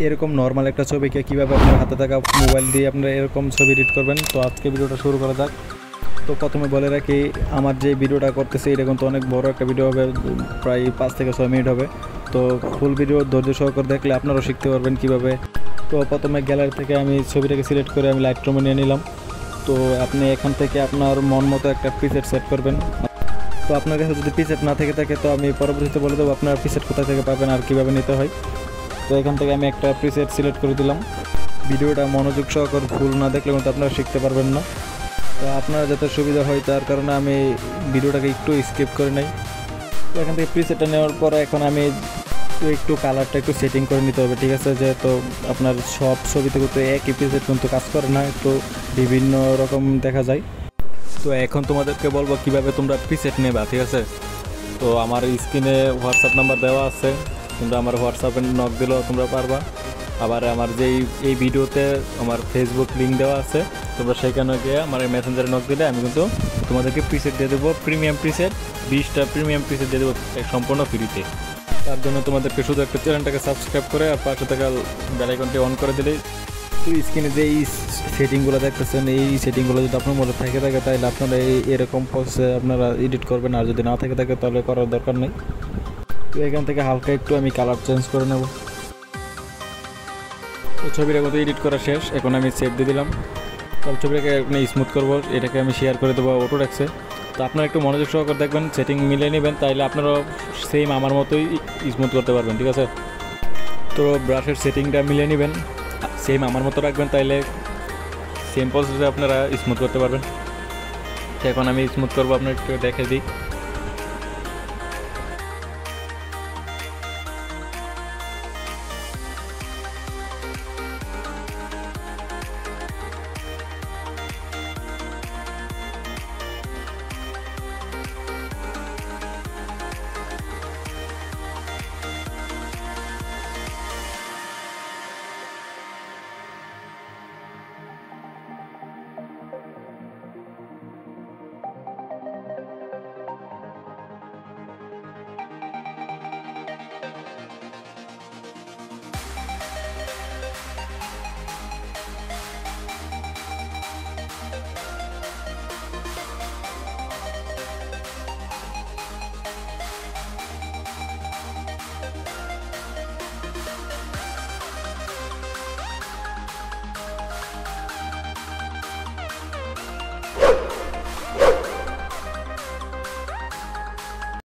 এরকম নর্মাল একটা ছবিকে কীভাবে আপনার হাতে থাকা মোবাইল দিয়ে আপনারা এরকম ছবি এডিট করবেন। তো আজকে ভিডিওটা শুরু করা যাক। তো প্রথমে বলে রাখি, আমার যে ভিডিওটা করতেছি এটা কিন্তু অনেক বড় একটা ভিডিও হবে, প্রায় 5 থেকে 6 মিনিট হবে। তো ফুল ভিডিও ধৈর্য সহকারে দেখলে আপনারাও শিখতে পারবেন কীভাবে। তো প্রথমে গ্যালারি থেকে আমি ছবিটাকে সিলেক্ট করে আমি লাইটরুমে নিয়ে নিলাম। তো আপনি এখান থেকে আপনার মন মতো একটা প্রিসেট সেট করবেন। তো আপনার কাছে যদি প্রিসেট না থেকে থাকে তো আমি পরবর্তীতে বলে দেবো আপনার প্রিসেট কোথা থেকে পাবেন আর কীভাবে নিতে হয়। তো এখান থেকে আমি একটা প্রিসেট সিলেক্ট করে দিলাম। ভিডিওটা মনোযোগ সহকারে ফুল না দেখলে কিন্তু আপনারা শিখতে পারবেন না। তো আপনারা যাতে সুবিধা হয় তার কারণে আমি ভিডিওটাকে একটু স্কিপ করে নেই। তো এখান থেকে প্রিসেটটা নেওয়ার পরে এখন আমি একটু কালারটা একটু সেটিং করে নিতে হবে, ঠিক আছে। যেহেতু আপনার সব ছবিতে কিন্তু একই প্রিসেট কিন্তু কাজ করে না, একটু বিভিন্ন রকম দেখা যায়। তো এখন তোমাদেরকে বলবো কিভাবে তোমরা প্রিসেট নেবা, ঠিক আছে। তো আমার স্ক্রিনে হোয়াটসঅ্যাপ নাম্বার দেওয়া আছে, কিন্তু আমার হোয়াটসঅ্যাপে নক দিলেও তোমরা পারবা। আবার আমার এই ভিডিওতে আমার ফেসবুক লিঙ্ক দেওয়া আছে, তোমরা সেখানে গিয়ে আমার মেসেঞ্জারে নক দিলে আমি কিন্তু তোমাদেরকে প্রিসেট দিয়ে দেবো, প্রিমিয়াম প্রিসেট 20টা প্রিমিয়াম প্রিসেট দিয়ে দেবো সম্পূর্ণ ফ্রিতে। তার জন্য তোমাদেরকে শুধু একটা চ্যানেলটাকে সাবস্ক্রাইব করে আর পাশে থাকা বেল আইকনটি অন করে দিলেই তো স্ক্রিনে যে এই সেটিংগুলো দেখতেছেন, এই সেটিংগুলো যদি আপনার মধ্যে থেকে থাকে তাহলে আপনারা এরকম প্রসেসে আপনারা এডিট করবেন। আর যদি না থেকে থাকে তাহলে করার দরকার নেই। তো এখান থেকে হালকা একটু আমি কালার চেঞ্জ করে নেব। তো ছবিটা মতো এডিট করা শেষ, এখন আমি সেভ দিয়ে দিলাম। তারপর ছবিটাকে আপনি স্মুথ করবো, এটাকে আমি শেয়ার করে দেবো অটোডেস্কে। তো আপনারা একটু মনোযোগ সহকারে দেখবেন, সেটিং মিলিয়ে নেবেন, তাইলে আপনারাও সেম আমার মতোই স্মুথ করতে পারবেন, ঠিক আছে। তো ব্রাশের সেটিংটা মিলিয়ে নেবেন, সেম আমার মতো রাখবেন, তাইলে সেম প্রসেসে আপনারা স্মুথ করতে পারবেন। তো এখন আমি স্মুথ করবো, আপনার একটু দেখে দিই।